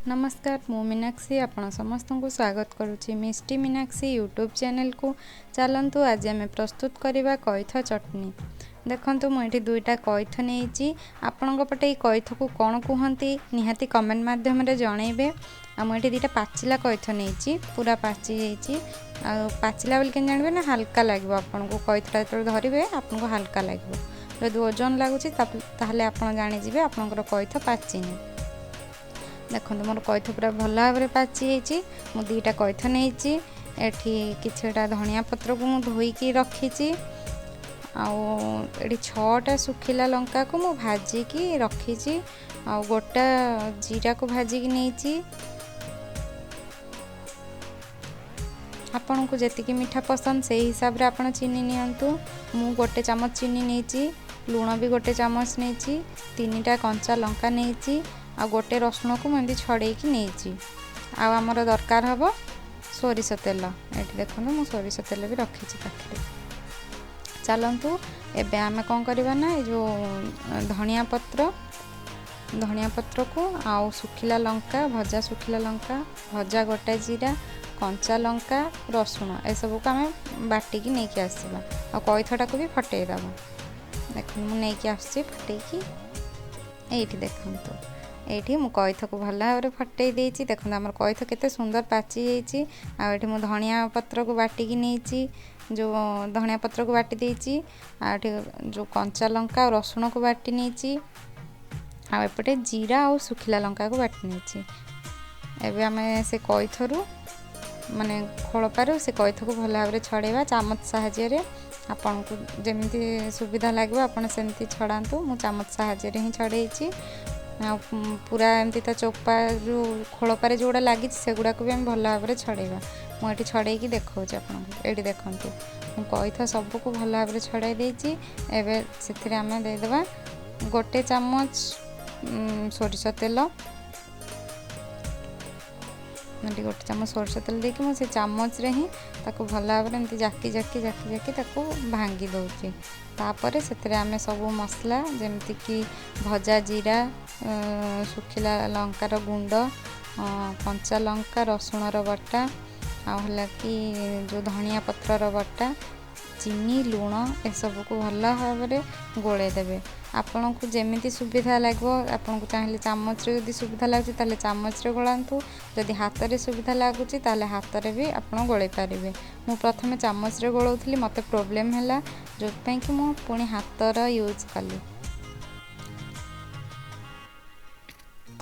नमस्कार मु मीनाक्षी आपण समस्त को स्वागत करुच्ची मिष्टी मीनाक्षी यूट्यूब चैनल को। चलतु आज आम प्रस्तुत करवा कईथ चटनी। देखु मुझे दुईटा कईथ नहीं आपण पटे कईथ को कौन कहती निहाती कमेंट माध्यम जनइबे। मुझे दुईटा पाचिला कईथ नहीं पूरा पाची जाइए पाचिला बोल के जानवे ना हल्का लगे आपन को कईथटा जो धरवे आपन को हल्का लगे जब ओजन लगुच आप जाणीजे आपंकर कईथ पाचिनी। देखो मोर कईथ पूरा भल भाव में पाची मु दुईटा कईथ नहीं किछटा धनिया पत्र को मु धोईकी रखी आठ 6टा सुखिला लंका को मु भाजिकी रखी आ गोटा जीरा को भाजिकी नहीं। आपन को जी मीठा पसंद से हिसाब रे आपन चीनी नियंतु। मु गोटे चामच चीनी नहीं लुण भी गोटे चामच नहीं 3टा कंचा लंका नहीं आ गोटे रसुण को मुझे छड़ेकी नहीं आमर दरकार हम सोरिष तेल ये देखो मु सोरिष तेल भी रखी पाखे। चलतु एबे आमे कौन करवा ना जो धनिया पत्र को आउ सुखिला लंका भजा गोटा जीरा कंचा लंका रसुण ए सब को आम बाटिकी नहीं आसवा आ कईथटा को भी फटई दबा। देख मुझे आसी फटैकी ये देखु ये मु कईथ को भल भाव में फटई देती। देखो आम कईथ केते सुंदर पाची जाइए मु धनिया पत्र को बाटिकी नहीं जो धनिया पत्र को बाटी देती जो कंचा लंका और रसुण को बाटी नहीं आएपटे जीरा और सुखिला लंका को बाटी नहीं। एबे आम से कईथरू माने खोलपारू से कईथ को भल भाव में छड़ेवा चामच साहाय्य आपन को जमी सुविधा लगे आपन सेमती छड़ातु। मु चामच साहाय्य ही छड़े पूरा एमती चोपा जो खोलपारे जोड़ा लगी से गुड़ाक भी आम भल भाव में छड़ेवा। मुझे छड़ेकी देखा आपको ये देखूँ कईथ सबको भल भाव में छड़ाई देती। एवं से आम देदेबा गोटे चामच सोरिष तेल गोटे चामच सोरिष तेल देकी मुझे चामच रे ही भल भाव में एमती जाकी भांगी दौची। तापर से आम सब मसला जमती कि भजा जीरा सुखिला लंकार गुंड कंचा लंका रसुणर बटा आला कि जो धनिया पत्रर बटा चीनी लुण ए सब को भल भाव में गोले देवे। आपन को जमी सुविधा लगे आपन को चाहिए चामच रे सुविधा लगे चामच रे गोलांतु जदि हाथ रे सुविधा लगुच हाथ रे भी आपन गोले पारे। मु प्रथमे चामच रे गोलौली मते प्रोब्लेम है जो कि मु पुणी हाथर यूज कली।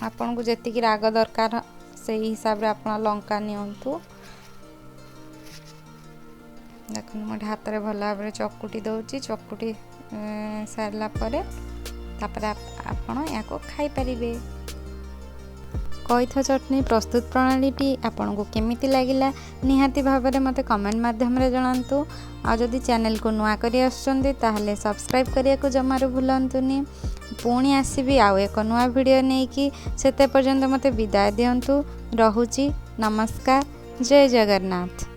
आपन को जी राग दरकार से हिसाब रे आपन लंका नियंतु। देखो मोटे हाथ में भल भाव में चकुटी दौची चकुटी सारा पर आपण या खाई पारिबे। कईथ चटनी प्रस्तुत प्रणाली आपन को केमिति लागिला निहाती भाव में मते कमेंट माध्यम रे जणांतु। आ जदि चैनल को नुआ करी आछंती ताहले सब्सक्राइब करिया को जमारू भूलंतुनी। पुणी आसीबी आउ एक नुआ वीडियो नेकी सेते पर्यंत मते विदाय दियंतु। रहुची नमस्कार जय जगन्नाथ।